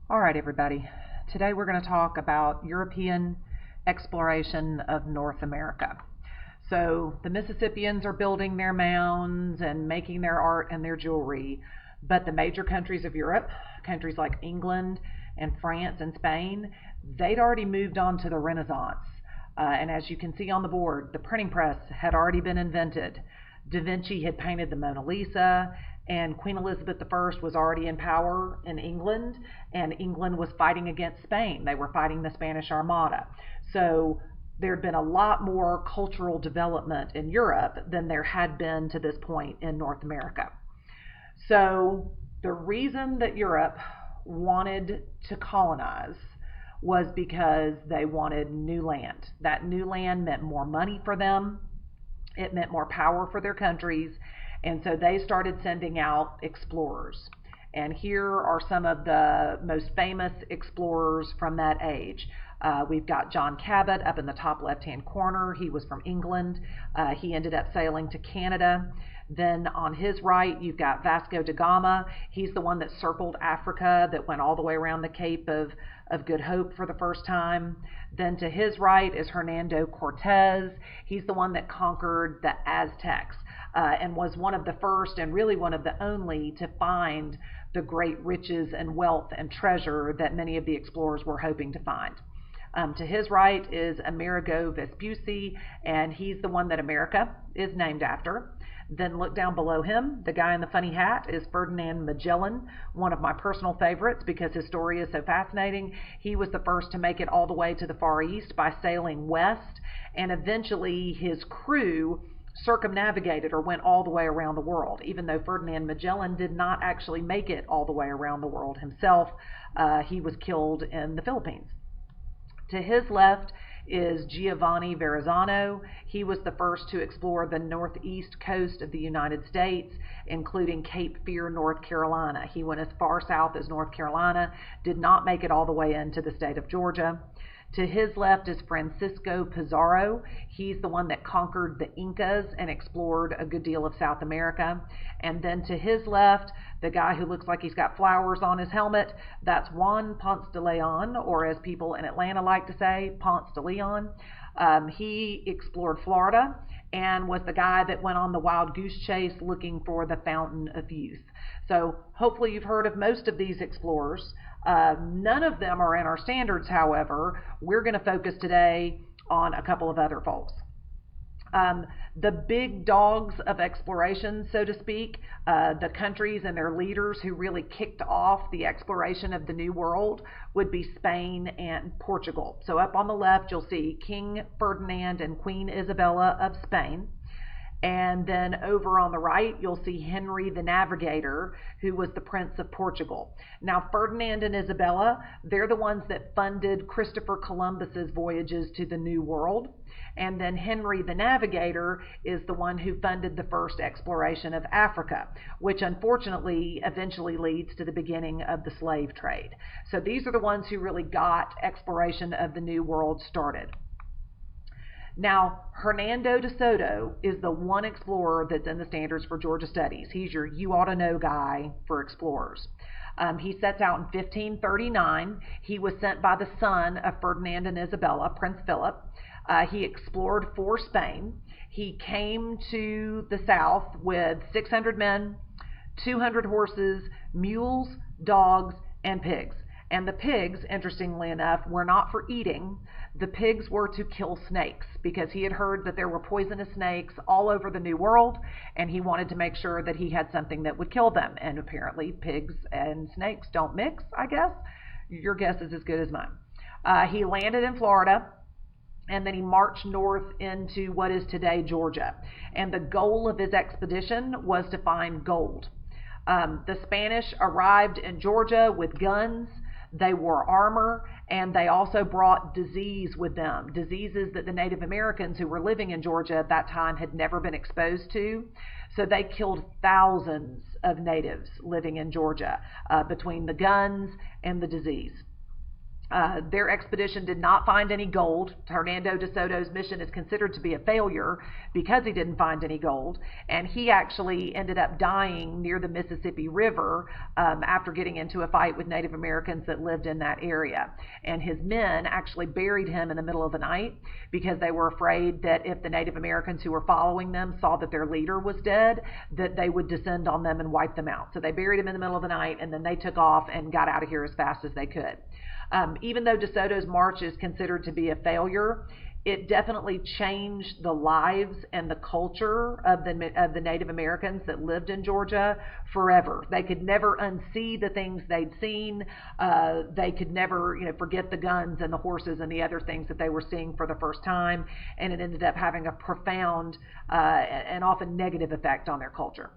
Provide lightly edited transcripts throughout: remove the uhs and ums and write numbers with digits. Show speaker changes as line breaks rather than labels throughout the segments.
All right, everybody. Today we're going to talk about European exploration of North America. So the Mississippians are building their mounds and making their art and their jewelry, but the major countries of Europe, countries like England and France and Spain, they'd already moved on to the Renaissance. And as you can see on the board, the printing press had already been invented. Da Vinci had painted the Mona Lisa, and Queen Elizabeth I was already in power in England, and England was fighting against Spain. They were fighting the Spanish Armada. So there had been a lot more cultural development in Europe than there had been to this point in North America. So the reason that Europe wanted to colonize was because they wanted new land. That new land meant more money for them, it meant more power for their countries, and so they started sending out explorers. And here are some of the most famous explorers from that age. We've got John Cabot up in the top left-hand corner. He was from England. He ended up sailing to Canada. Then on his right, you've got Vasco da Gama. He's the one that circled Africa, that went all the way around the Cape of Good Hope for the first time. Then to his right is Hernando Cortez. He's the one that conquered the Aztecs and was one of the first and really one of the only to find the great riches and wealth and treasure that many of the explorers were hoping to find. To his right is Amerigo Vespucci, and he's the one that America is named after. Then look down below him. The guy in the funny hat is Ferdinand Magellan, one of my personal favorites because his story is so fascinating. He was the first to make it all the way to the Far East by sailing west, and eventually his crew circumnavigated or went all the way around the world, even though Ferdinand Magellan did not actually make it all the way around the world himself. He was killed in the Philippines. To his left is Giovanni Verrazzano. He was the first to explore the northeast coast of the United States, including Cape Fear, North Carolina. He went as far south as North Carolina, did not make it all the way into the state of Georgia. To his left is Francisco Pizarro. He's the one that conquered the Incas and explored a good deal of South America. And then to his left, the guy who looks like he's got flowers on his helmet, that's Juan Ponce de Leon, or as people in Atlanta like to say, Ponce de Leon. He explored Florida and was the guy that went on the wild goose chase looking for the Fountain of Youth. So hopefully you've heard of most of these explorers. None of them are in our standards, however. We're going to focus today on a couple of other folks. The big dogs of exploration, so to speak, the countries and their leaders who really kicked off the exploration of the New World would be Spain and Portugal. So up on the left, you'll see King Ferdinand and Queen Isabella of Spain. And then over on the right, you'll see Henry the Navigator, who was the Prince of Portugal. Now, Ferdinand and Isabella, they're the ones that funded Christopher Columbus's voyages to the New World. And then Henry the Navigator is the one who funded the first exploration of Africa, which unfortunately eventually leads to the beginning of the slave trade. So these are the ones who really got exploration of the New World started. Now, Hernando de Soto is the one explorer that's in the standards for Georgia Studies. He's your you ought to know guy for explorers. He sets out in 1539. He was sent by the son of Ferdinand and Isabella, Prince Philip. He explored for Spain. He came to the south with 600 men, 200 horses, mules, dogs, and pigs. And the pigs, interestingly enough, were not for eating. The pigs were to kill snakes because he had heard that there were poisonous snakes all over the New World, and he wanted to make sure that he had something that would kill them. And apparently pigs and snakes don't mix, I guess. Your guess is as good as mine. He landed in Florida, and then he marched north into what is today Georgia. And the goal of his expedition was to find gold. The Spanish arrived in Georgia with guns. They wore armor, and they also brought disease with them, diseases that the Native Americans who were living in Georgia at that time had never been exposed to. So they killed thousands of natives living in Georgia between the guns and the disease. Their expedition did not find any gold. Hernando de Soto's mission is considered to be a failure because he didn't find any gold, and he actually ended up dying near the Mississippi River after getting into a fight with Native Americans that lived in that area. And his men actually buried him in the middle of the night because they were afraid that if the Native Americans who were following them saw that their leader was dead, that they would descend on them and wipe them out. So they buried him in the middle of the night, and then they took off and got out of here as fast as they could. Even though De Soto's march is considered to be a failure, it definitely changed the lives and the culture of the Native Americans that lived in Georgia forever. They could never unsee the things they'd seen. They could never, forget the guns and the horses and the other things that they were seeing for the first time, and it ended up having a profound and often negative effect on their culture.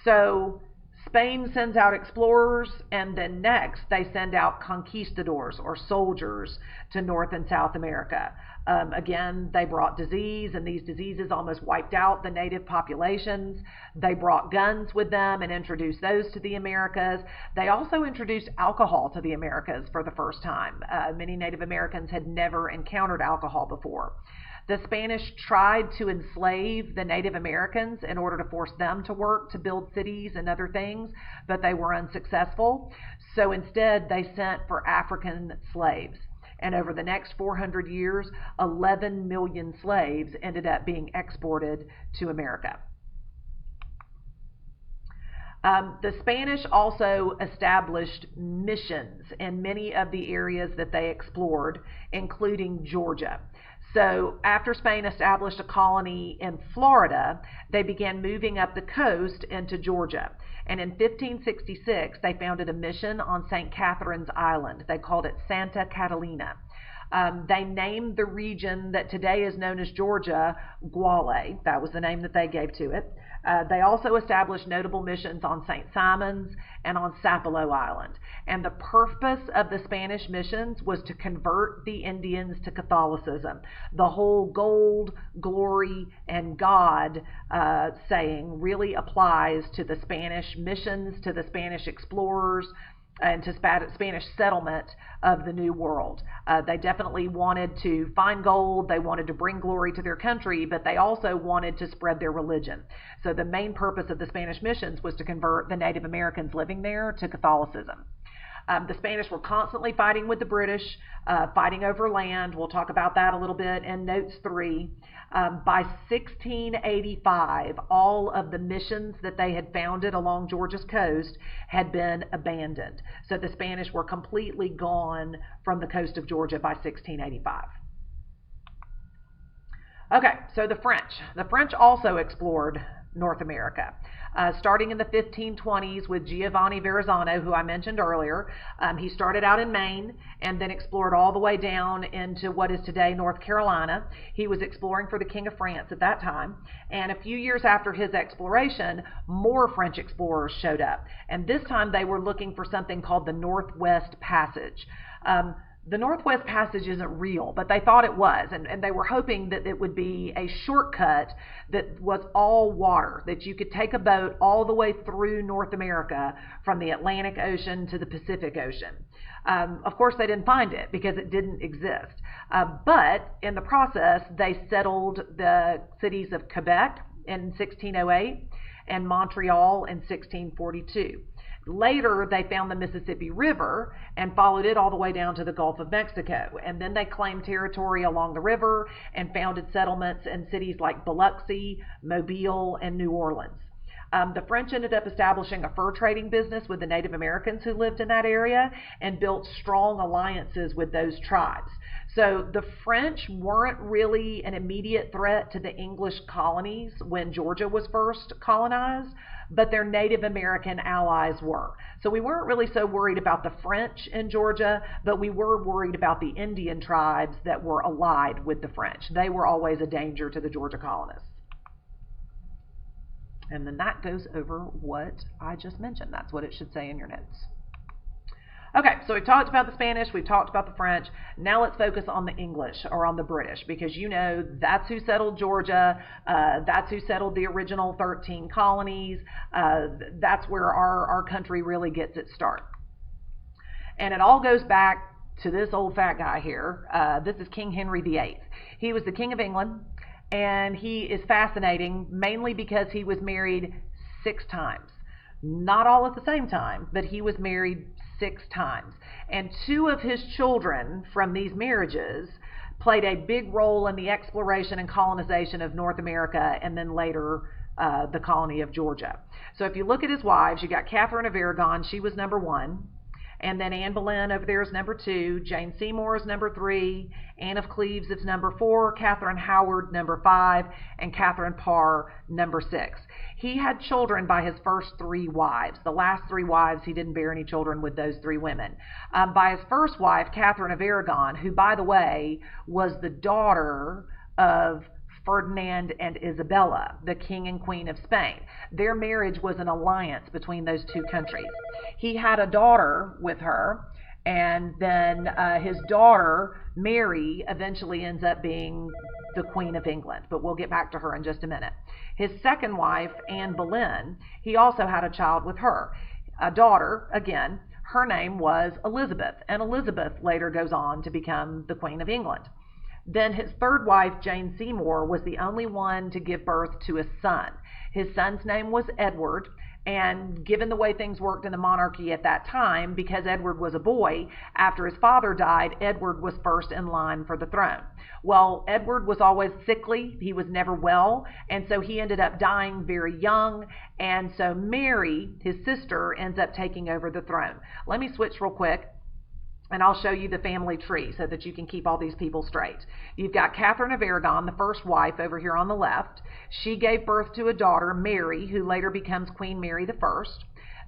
So Spain sends out explorers, and then next they send out conquistadors or soldiers to North and South America. Again, they brought disease, and these diseases almost wiped out the native populations. They brought guns with them and introduced those to the Americas. They also introduced alcohol to the Americas for the first time. Many Native Americans had never encountered alcohol before. The Spanish tried to enslave the Native Americans in order to force them to work to build cities and other things, but they were unsuccessful. So instead, they sent for African slaves. And over the next 400 years, 11 million slaves ended up being exported to America. The Spanish also established missions in many of the areas that they explored, including Georgia. So after Spain established a colony in Florida, they began moving up the coast into Georgia. And in 1566, they founded a mission on St. Catherine's Island. They called it Santa Catalina. They named the region that today is known as Georgia, Guale. That was the name that they gave to it. They also established notable missions on St. Simon's and on Sapelo Island. And the purpose of the Spanish missions was to convert the Indians to Catholicism. The whole gold, glory, and God saying really applies to the Spanish missions, to the Spanish explorers, and to Spanish settlement of the New World. They definitely wanted to find gold, they wanted to bring glory to their country, but they also wanted to spread their religion. So the main purpose of the Spanish missions was to convert the Native Americans living there to Catholicism. The Spanish were constantly fighting with the British, fighting over land. We'll talk about that a little bit in Notes 3. By 1685, all of the missions that they had founded along Georgia's coast had been abandoned. So the Spanish were completely gone from the coast of Georgia by 1685. Okay, so the French. The French also explored North America. Starting in the 1520s with Giovanni Verrazzano, who I mentioned earlier. He started out in Maine and then explored all the way down into what is today North Carolina. He was exploring for the King of France at that time. And a few years after his exploration, more French explorers showed up. And this time they were looking for something called the Northwest Passage. The Northwest Passage isn't real, but they thought it was, and they were hoping that it would be a shortcut that was all water, that you could take a boat all the way through North America from the Atlantic Ocean to the Pacific Ocean. Of course, they didn't find it because it didn't exist. But in the process, they settled the cities of Quebec in 1608 and Montreal in 1642. Later, they found the Mississippi River and followed it all the way down to the Gulf of Mexico. And then they claimed territory along the river and founded settlements in cities like Biloxi, Mobile, and New Orleans. The French ended up establishing a fur trading business with the Native Americans who lived in that area and built strong alliances with those tribes. So the French weren't really an immediate threat to the English colonies when Georgia was first colonized, but their Native American allies were. So we weren't really so worried about the French in Georgia, but we were worried about the Indian tribes that were allied with the French. They were always a danger to the Georgia colonists. And then that goes over what I just mentioned. That's what it should say in your notes. Okay, so we've talked about the Spanish, we've talked about the French. Now let's focus on the English, or on the British, because that's who settled Georgia, that's who settled the original 13 colonies, that's where our country really gets its start. And it all goes back to this old fat guy here. This is King Henry VIII. He was the King of England, and he is fascinating mainly because he was married 6 times. Not all at the same time, but he was married 6 times. And 2 of his children from these marriages played a big role in the exploration and colonization of North America, and then later the colony of Georgia. So if you look at his wives, you got Catherine of Aragon, she was number 1. And then Anne Boleyn over there is number 2. Jane Seymour is number 3. Anne of Cleves is number 4. Catherine Howard, number 5. And Catherine Parr, number 6. He had children by his first 3 wives. The last 3 wives, he didn't bear any children with those 3 women. By his first wife, Catherine of Aragon, who, by the way, was the daughter of Ferdinand and Isabella, the King and Queen of Spain. Their marriage was an alliance between those 2 countries. He had a daughter with her, and then his daughter, Mary, eventually ends up being the Queen of England, but we'll get back to her in just a minute. His second wife, Anne Boleyn, he also had a child with her, a daughter, again. Her name was Elizabeth, and Elizabeth later goes on to become the Queen of England. Then his third wife, Jane Seymour, was the only one to give birth to a son. His son's name was Edward, and given the way things worked in the monarchy at that time, because Edward was a boy, after his father died, Edward was first in line for the throne. Well, Edward was always sickly. He was never well, and so he ended up dying very young, and so Mary, his sister, ends up taking over the throne. Let me switch real quick, and I'll show you the family tree so that you can keep all these people straight. You've got Catherine of Aragon, the first wife, over here on the left. She gave birth to a daughter, Mary, who later becomes Queen Mary I.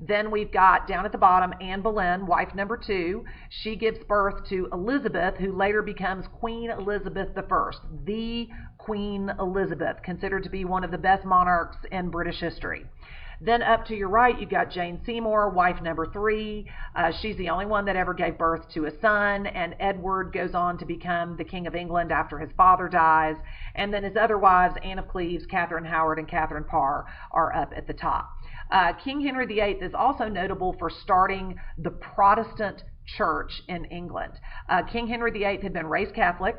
Then we've got, down at the bottom, Anne Boleyn, wife number 2. She gives birth to Elizabeth, who later becomes Queen Elizabeth I, the Queen Elizabeth, considered to be one of the best monarchs in British history. Then up to your right, you've got Jane Seymour, wife number 3. She's the only one that ever gave birth to a son, and Edward goes on to become the King of England after his father dies. And then his other wives, Anne of Cleves, Catherine Howard, and Catherine Parr, are up at the top. King Henry VIII is also notable for starting the Protestant church in England. King Henry VIII had been raised Catholic,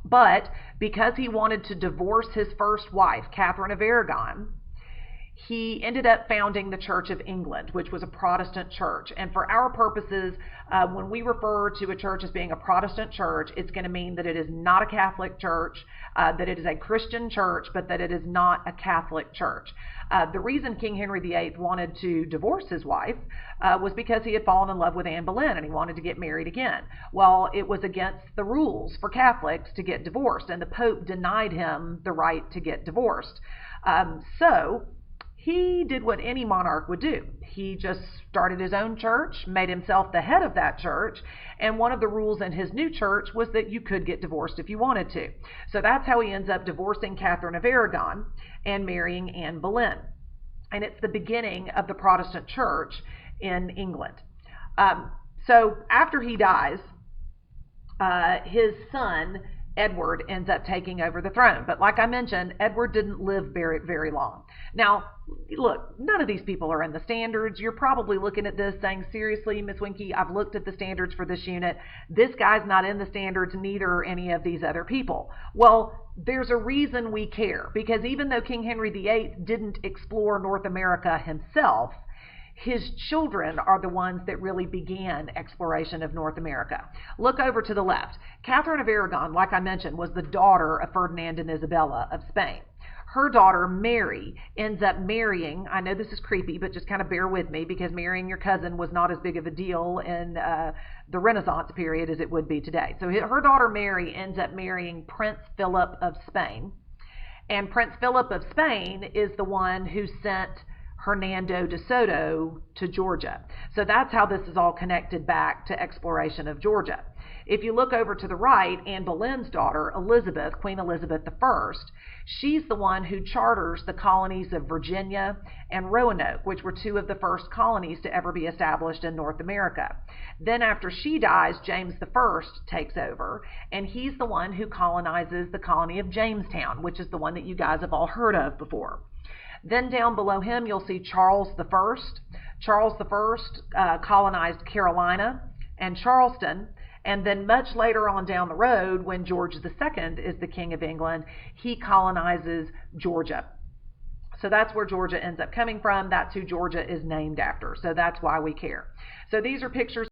but because he wanted to divorce his first wife, Catherine of Aragon, he ended up founding the Church of England, which was a Protestant church. And for our purposes, when we refer to a church as being a Protestant church, it's going to mean that it is not a Catholic church, that it is a Christian church, but that it is not a Catholic church. The reason King Henry VIII wanted to divorce his wife was because he had fallen in love with Anne Boleyn and he wanted to get married again. Well, it was against the rules for Catholics to get divorced, and the Pope denied him the right to get divorced. So he did what any monarch would do. He just started his own church, made himself the head of that church, and one of the rules in his new church was that you could get divorced if you wanted to. So that's how he ends up divorcing Catherine of Aragon and marrying Anne Boleyn. And it's the beginning of the Protestant church in England. So after he dies, his son Edward ends up taking over the throne. But like I mentioned, Edward didn't live very, very long. Now, look, none of these people are in the standards. You're probably looking at this saying, seriously, Miss Winky, I've looked at the standards for this unit. This guy's not in the standards, neither are any of these other people. Well, there's a reason we care, because even though King Henry VIII didn't explore North America himself, his children are the ones that really began exploration of North America. Look over to the left. Catherine of Aragon, like I mentioned, was the daughter of Ferdinand and Isabella of Spain. Her daughter, Mary, ends up marrying, I know this is creepy, but just kind of bear with me, because marrying your cousin was not as big of a deal in the Renaissance period as it would be today. So her daughter, Mary, ends up marrying Prince Philip of Spain. And Prince Philip of Spain is the one who sent Hernando de Soto to Georgia. So that's how this is all connected back to exploration of Georgia. If you look over to the right, Anne Boleyn's daughter, Elizabeth, Queen Elizabeth I, she's the one who charters the colonies of Virginia and Roanoke, which were 2 of the first colonies to ever be established in North America. Then after she dies, James I takes over, and he's the one who colonizes the colony of Jamestown, which is the one that you guys have all heard of before. Then down below him, you'll see Charles I. Charles I colonized Carolina, and Charleston. And then much later on down the road, when George II is the King of England, he colonizes Georgia. So that's where Georgia ends up coming from. That's who Georgia is named after. So that's why we care. So these are pictures